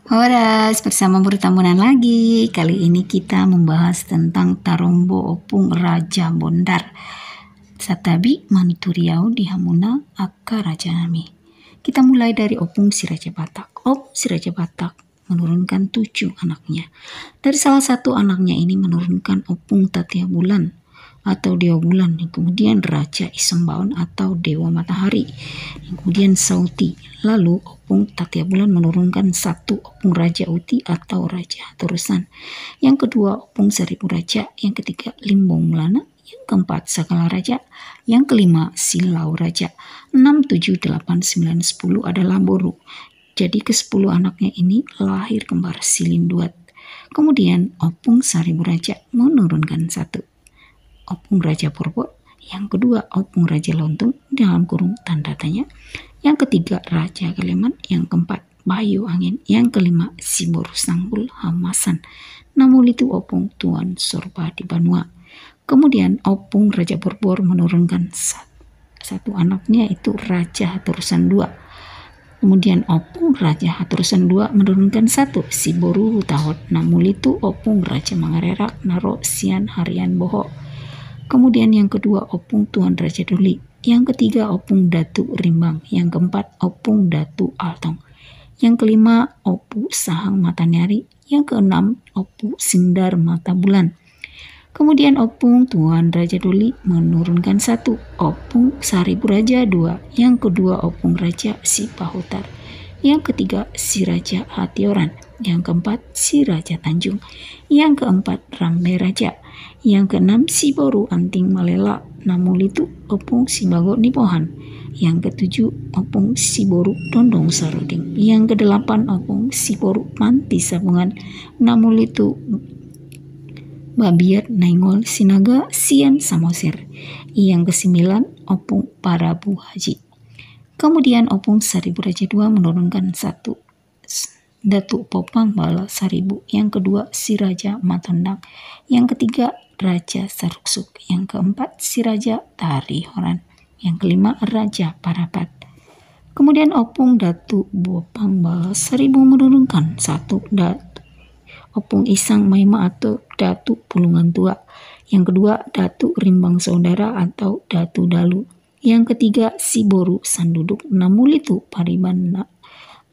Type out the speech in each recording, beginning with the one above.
Horas, bersama Bertambunan lagi. Kali ini kita membahas tentang Tarombo Opung Raja Bondar. Satabi Manituriau di Hamuna Akka Raja Nami. Kita mulai dari Opung si Raja Batak. Opung si Raja Batak menurunkan 7 anaknya. Dari salah satu anaknya ini menurunkan Opung Tatia Bulan atau Dewa Bulan, kemudian Raja Isembaon atau Dewa Matahari, kemudian Sauti. Lalu Opung Tatia Bulan menurunkan 1 Opung Raja Uti atau Raja Terusan, yang kedua Opung Seribu Raja, yang ketiga Limbong Melana, yang keempat Sakala Raja, yang kelima Silau Raja. 6, 7, 8, 9, 10 adalah Boru. Jadi ke-10 anaknya ini lahir kembar Silinduat. Kemudian Opung Seribu Raja menurunkan 1 Opung Raja Purbo, yang kedua Opung Raja Lontung dalam kurung tanda tanya, yang ketiga Raja Kaleman, yang keempat Bayu Angin, yang kelima Siboru Sanggul Hamasan. Namun itu Opung Tuan Sorba di Banua. Kemudian Opung Raja Borbor menurunkan satu anaknya, itu Raja Haturusan 2. Kemudian Opung Raja Haturusan 2 menurunkan 1 Siboru Tahot. Namun itu Opung Raja Mangarerak Naro Sian Harian Boho. Kemudian yang kedua Opung Tuan Raja Duli, yang ketiga Opung Datu Rimbang, yang keempat Opung Datu Altong, yang kelima Opung Sahang Mata Nyari, yang keenam Opung Sindar Mata Bulan. Kemudian Opung Tuan Raja Duli menurunkan 1 Opung Seribu Raja 2, yang kedua Opung Raja Si Pahutar, yang ketiga Si Raja Hatioran, yang keempat Si Raja Tanjung, yang keempat Rambe Raja, yang keenam Siboru Anting Malela. Namun itu Opung Sibago Nipohan, yang ketujuh Opung Siboru Dondong Saruding, yang kedelapan Opung Siboru Panti Sabungan. Namun itu Babiat Naingol Sinaga Sian Samosir, yang kesembilan Opung Parabu Haji. Kemudian Opung Seribu Raja 2 menurunkan 1 Datu Popang Bala Saribu, yang kedua Si Raja Matondang, yang ketiga Raja Saruksuk, yang keempat Si Raja Tari Horan, yang kelima Raja Parapat. Kemudian Opung Datu Popang Bala Saribu menurunkan 1 Datu Opung Isang Maima atau Datu Pulungan Tua, yang kedua Datu Rimbang Saudara atau Datu Dalu, yang ketiga Siboru Sanduduk. Namun itu Pariban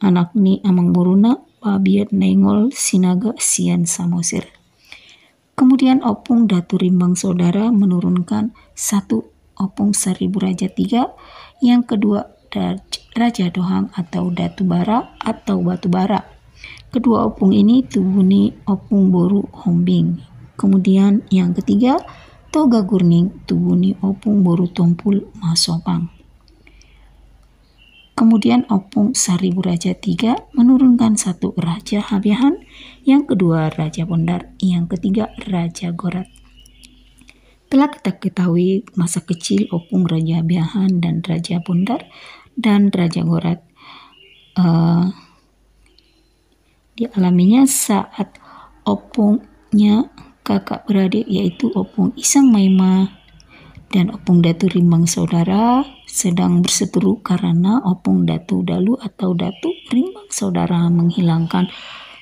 anak ni Amang Boruna Babiat Naingol Sinaga Sian Samosir. Kemudian Opung Datu Rimbang Saudara menurunkan 1 Opung Seribu Raja 3, yang kedua Raja Dohang atau Datu Bara atau Batu Bara. Kedua Opung ini tubuni Opung Boru Hombing. Kemudian yang ketiga Toga Gurning tubuni Opung Boru Tompul Masopang. Kemudian Opung Seribu Raja 3 menurunkan 1 Raja Habiahan, yang kedua Raja Bondar, yang ketiga Raja Gorat. Telah kita ketahui masa kecil Opung Raja Habiahan dan Raja Bondar dan Raja Gorat dialaminya saat opungnya kakak beradik, yaitu Opung Isang Maima dan Opung Datu Rimbang Saudara sedang berseteru karena Opung Datu Dalu atau Datu Rimbang Saudara menghilangkan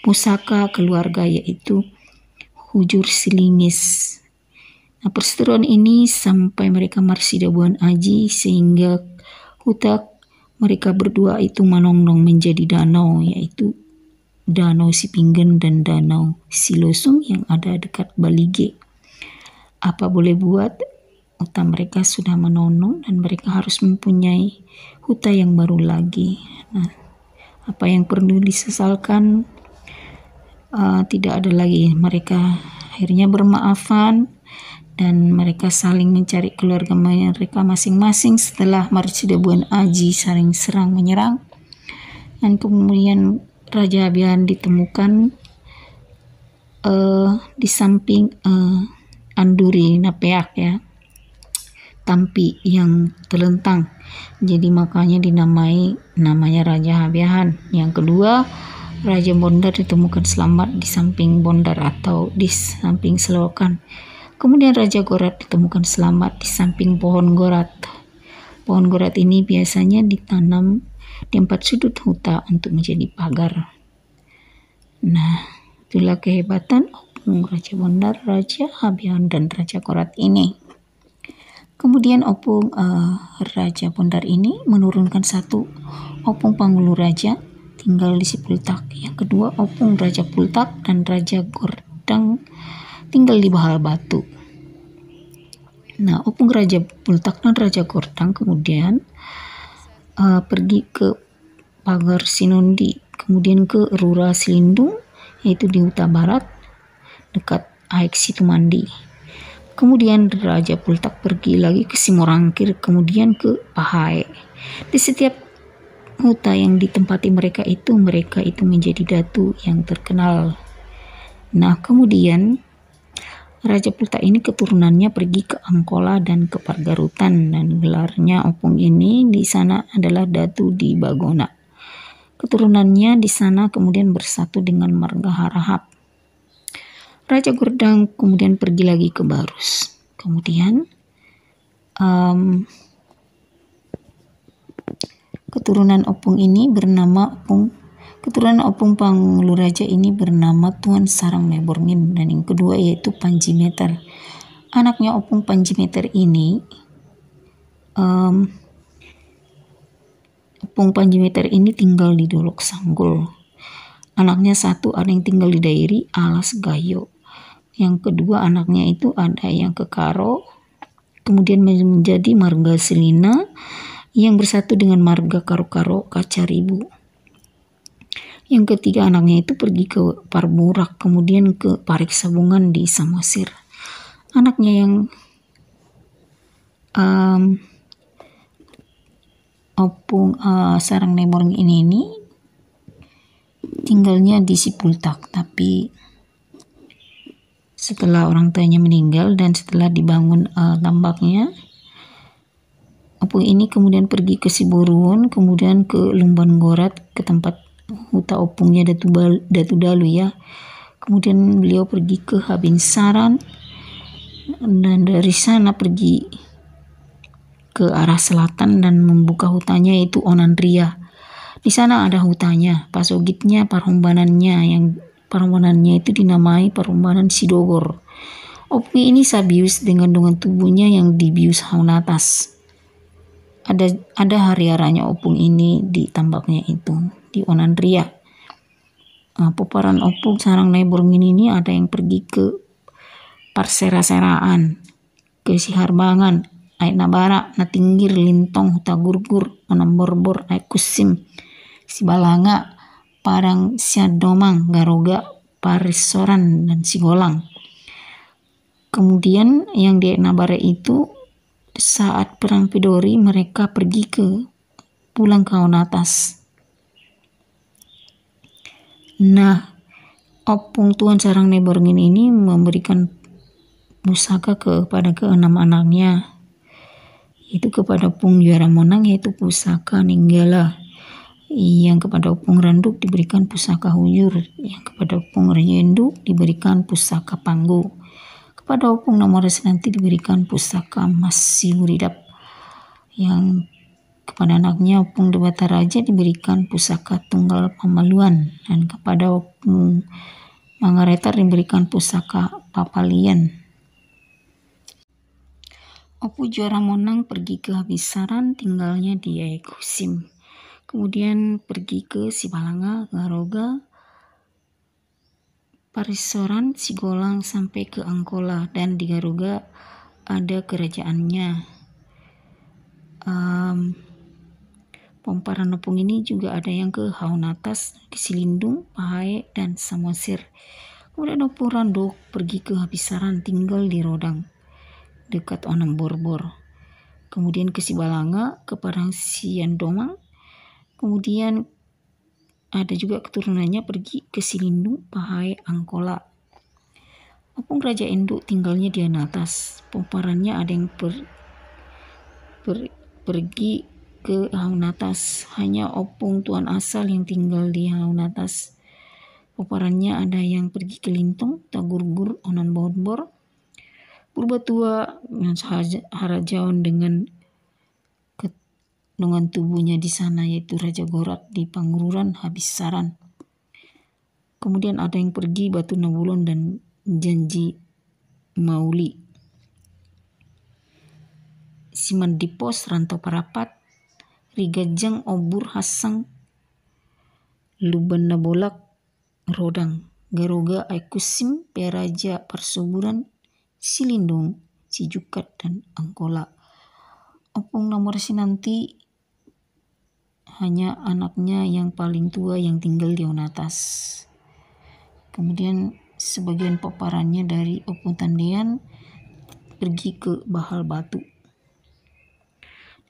pusaka keluarga, yaitu Hujur Silingis. Nah, perseteruan ini sampai mereka marsidabuan aji sehingga hutak mereka berdua itu manongnong menjadi danau, yaitu Danau Sipinggan dan Danau Silosung yang ada dekat Balige. Apa boleh buat, huta mereka sudah menonong dan mereka harus mempunyai huta yang baru lagi. Nah, apa yang perlu disesalkan tidak ada lagi. Mereka akhirnya bermaafan dan mereka saling mencari keluarga mereka masing-masing setelah marsidabuan aji saling serang menyerang. Dan kemudian Raja Habiahan ditemukan di samping Anduri Napeak, ya, Tampi yang terlentang. Jadi makanya namanya Raja Habiahan. Yang kedua Raja Bondar ditemukan selamat di samping Bondar atau di samping selokan. Kemudian Raja Gorat ditemukan selamat di samping pohon gorat. Pohon gorat ini biasanya ditanam di 4 sudut huta untuk menjadi pagar. Nah, itulah kehebatan opung Raja Bondar, Raja Habyan, dan Raja Korat ini. Kemudian opung Raja Bondar ini menurunkan satu opung Pangulu Raja tinggal di Sipultak. Yang kedua opung Raja Pultak dan Raja Gordang tinggal di Bahal Batu. Nah, opung Raja Pultak dan Raja Gordang kemudian pergi ke Pagar Sinondi, kemudian ke Rura Silindung, yaitu di Huta Barat dekat Aik Situmandi. Kemudian Raja Pultak pergi lagi ke Simorangkir, kemudian ke Pahae. Di setiap huta yang ditempati mereka itu menjadi datu yang terkenal. Nah, kemudian Raja Pultak ini keturunannya pergi ke Angkola dan ke Pargarutan, dan gelarnya opung ini di sana adalah Datu di Bagona. Keturunannya di sana kemudian bersatu dengan marga Harahap. Raja Gordang kemudian pergi lagi ke Barus. Kemudian keturunan opung Pangulu Raja ini bernama Tuan Sarang Meborngin, dan yang kedua yaitu Panji Meter. Anaknya opung Panji Meter ini opung Panji Meter ini tinggal di Dolok Sanggul. Anaknya satu ada yang tinggal di Dairi Alas Gayo. Yang kedua anaknya itu ada yang ke Karo, kemudian menjadi marga Selina yang bersatu dengan marga Karo-Karo Kacaribu. Yang ketiga anaknya itu pergi ke Parburak, kemudian ke Parik Sabungan di Samosir. Anaknya yang opung Sarang Meborngin ini tinggalnya di Sipultak, tapi setelah orang tuanya meninggal dan setelah dibangun tambaknya, opung ini kemudian pergi ke Siborun, kemudian ke Lumban Gorat, ke tempat huta opungnya Datu Dalu ya. Kemudian beliau pergi ke Habinsaran, dan dari sana pergi ke arah selatan dan membuka hutannya yaitu Onanria. Di sana ada hutannya, pasogitnya, parumbanannya itu dinamai Parumbanan Sidogor. Opung ini sabius dengan tubuhnya yang dibius Haunatas. Ada hari-haranya opung ini di tambaknya itu di Onanria. Peparan opung Sarang Meborngin ini ada yang pergi ke Parsera-seraan, ke Siharbangan, Aik Nabara, Natinggir, Lintong, Huta Gurgur, Onamborbor, Aik Kusim, Sibalanga, Padang Siadomang, Garoga, Parisoran, dan Sigolang. Kemudian yang di Nabara itu saat perang Pidori mereka pergi pulang ke Haunatas. Nah, opung Tuan Sarang Meborngin ini memberikan pusaka kepada keenam anaknya, yaitu kepada opung Juara Monang yaitu pusaka Ninggala, yang kepada opung Randuk diberikan pusaka Huyur, yang kepada opung Renyendu diberikan pusaka Panggu, kepada opung Namoras nanti diberikan pusaka Mas Siuridap, yang kepada anaknya opung Dewata Raja diberikan pusaka Tunggal Pamaluan, dan kepada opung Mangaretar diberikan pusaka Papalian. Opung Juara Monang pergi ke Habisaran, tinggalnya di Kusim. Kemudian pergi ke Sibalanga, Garoga, Parisoran, Sigolang sampai ke Angkola, dan di Garoga ada kerajaannya. Pomparan opung ini juga ada yang ke Haunatas, di Silindung, Pahae, dan Samosir. Kemudian opung Randuk pergi ke Habisaran, tinggal di Rodang dekat Onamborbor. Kemudian ke Sibalanga, ke Padang Siandomang. Kemudian ada juga keturunannya pergi ke Silindung, Pahae, Angkola. Opung Raja Enduk tinggalnya di Haunatas. Pomparannya ada yang pergi ke Haunatas. Hanya opung Tuan Asal yang tinggal di Haunatas. Pomparannya ada yang pergi ke Lintong, Tagurgur, Onamborbor, Purbatua, dan Harajaon dengan tubuhnya di sana, yaitu Raja Gorat di Pangururan, Habisaran. Kemudian ada yang pergi Batu Nabulon dan Janji Mauli. Siman Dipos Rantau Parapat, Rigajang Obur Hasang, Luban Nabolak Rodang, Garoga Aikusim, Peraja Persuburan, Silindung, Cijukat, dan Angkola. Opung nomor Sinanti hanya anaknya yang paling tua yang tinggal di Onatas. Kemudian sebagian paparannya dari Opung Tandean pergi ke Bahal Batu.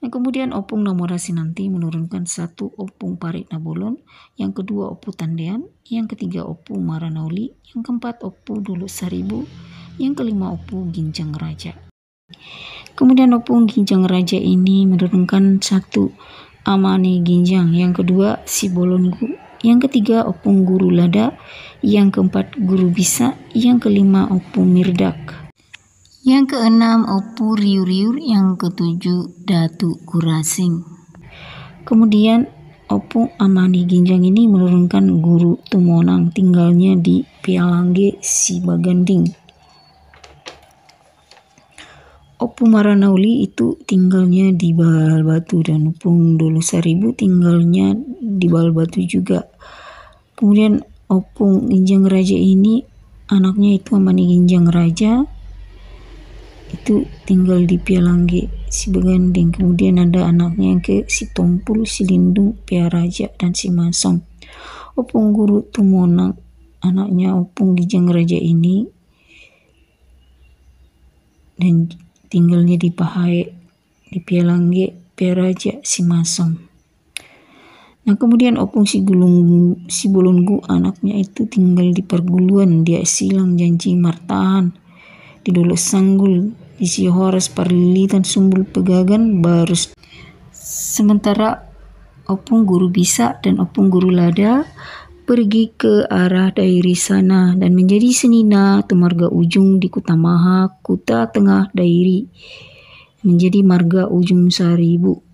Dan kemudian Opung Namora Sinanti menurunkan 1 Opung Parit Nabolon, yang kedua Opung Tandean, yang ketiga Opung Maranauli, yang keempat Opung Dulu Saribu, yang kelima Opung Ginjang Raja. Kemudian Opung Ginjang Raja ini menurunkan 1 Amane Ginjang, yang kedua Sibolongu, yang ketiga Opung Guru Lada, yang keempat Guru Bisa, yang kelima Opung Mirdak, yang keenam Opung Riur-Riur, yang ketujuh Datu Kurasing. Kemudian Opung Amane Ginjang ini menurunkan Guru Tumonang, tinggalnya di Pialangge Sibaganding. Opung Maranauli itu tinggalnya di Bahal Batu, dan Opung Dulu Saribu tinggalnya di Bahal Batu juga. Kemudian Opung Ginjang Raja ini anaknya itu Amane Ginjang Raja itu tinggal di Pialangge Sibaganding. Kemudian ada anaknya yang ke Sitompul, Silindung, Piaraja, dan Simasong. Opung Guru Tumonang anaknya Opung Ginjang Raja ini dan tinggalnya di Pahae, di Pialangge, Piaraja, Simasong. Nah kemudian Opung Sibolongu anaknya itu tinggal di Perguluan, dia Silang, Janji Martahan, di Dolo Sanggul, di Sihoras, Parlilitan, Sumbul Pegagan, Barus. Sementara Opung Guru Bisa dan Opung Guru Lada pergi ke arah dairi sana dan menjadi senina atau marga ujung di Kutamaha, Kuta Tengah Dairi, menjadi marga ujung Saribu.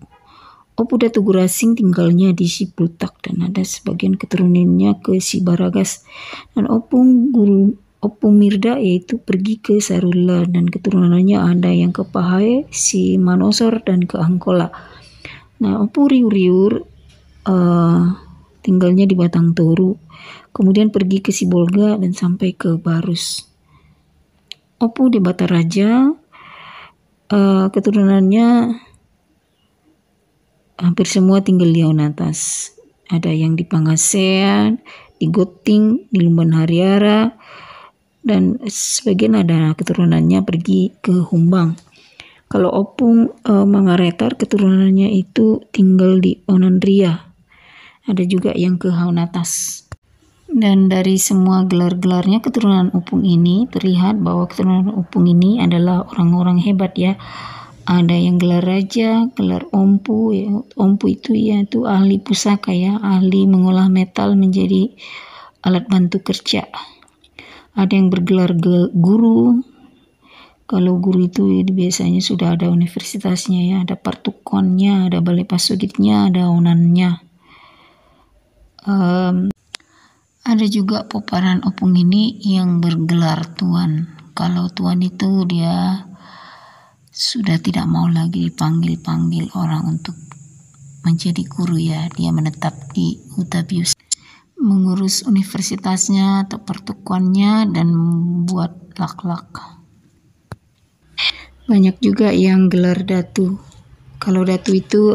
Opung Datu Gurasing tinggalnya di Sipultak dan ada sebagian keturunannya ke Sibaragas. Dan Opung Mirda yaitu pergi ke Sarula dan keturunannya ada yang ke Pahae, si Manosor, dan ke Angkola. Nah Opung Riur-Riur tinggalnya di Batang Toru, kemudian pergi ke Sibolga dan sampai ke Barus. Opung di Bataraja keturunannya hampir semua tinggal di Onatas. Ada yang di Pangasean, di Goting, di Lumban Hariara, dan sebagian ada keturunannya pergi ke Humbang. Kalau Opung Mangaretar keturunannya itu tinggal di Onandria. Ada juga yang ke Haunatas. Dan dari semua gelar-gelarnya keturunan Opung ini terlihat bahwa keturunan Opung ini adalah orang-orang hebat ya. Ada yang gelar raja, gelar ompu ya. Ompu itu ya itu ahli pusaka ya, ahli mengolah metal menjadi alat bantu kerja. Ada yang bergelar guru. Kalau guru itu biasanya sudah ada universitasnya ya, ada partukonnya, ada balai pasugitnya, ada onannya. Ada juga poparan Opung ini yang bergelar tuan. Kalau tuan itu dia sudah tidak mau lagi dipanggil orang untuk menjadi guru ya, dia menetap di Utabius mengurus universitasnya atau pertukuannya dan membuat lak-lak. Banyak juga yang gelar datu. Kalau datu itu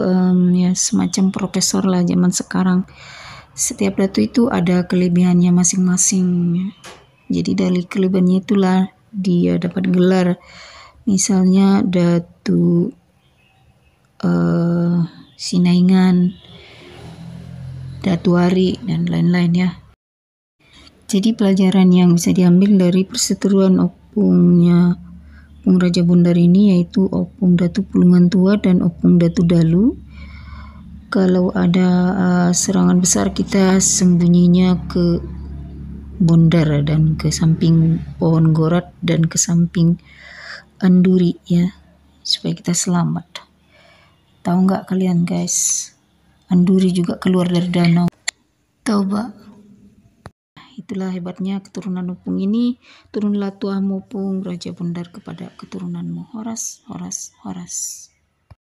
ya semacam profesor lah zaman sekarang. Setiap datu itu ada kelebihannya masing-masing. Jadi dari kelebihannya itulah dia dapat gelar. Misalnya Datu Sinaingan, Datu Ari, dan lain-lain ya. Jadi pelajaran yang bisa diambil dari perseteruan Opung Raja Bondar ini yaitu Opung Datu Pulungan Tua dan Opung Datu Dalu. Kalau ada serangan besar kita sembunyinya ke Bondar dan ke samping pohon gorat dan ke samping anduri ya, supaya kita selamat. Tahu nggak kalian guys, anduri juga keluar dari danau Toba. itulah hebatnya keturunan Upung ini. Turunlah tuahmu Upung, Raja Bondar kepada keturunanmu. Horas, horas, horas.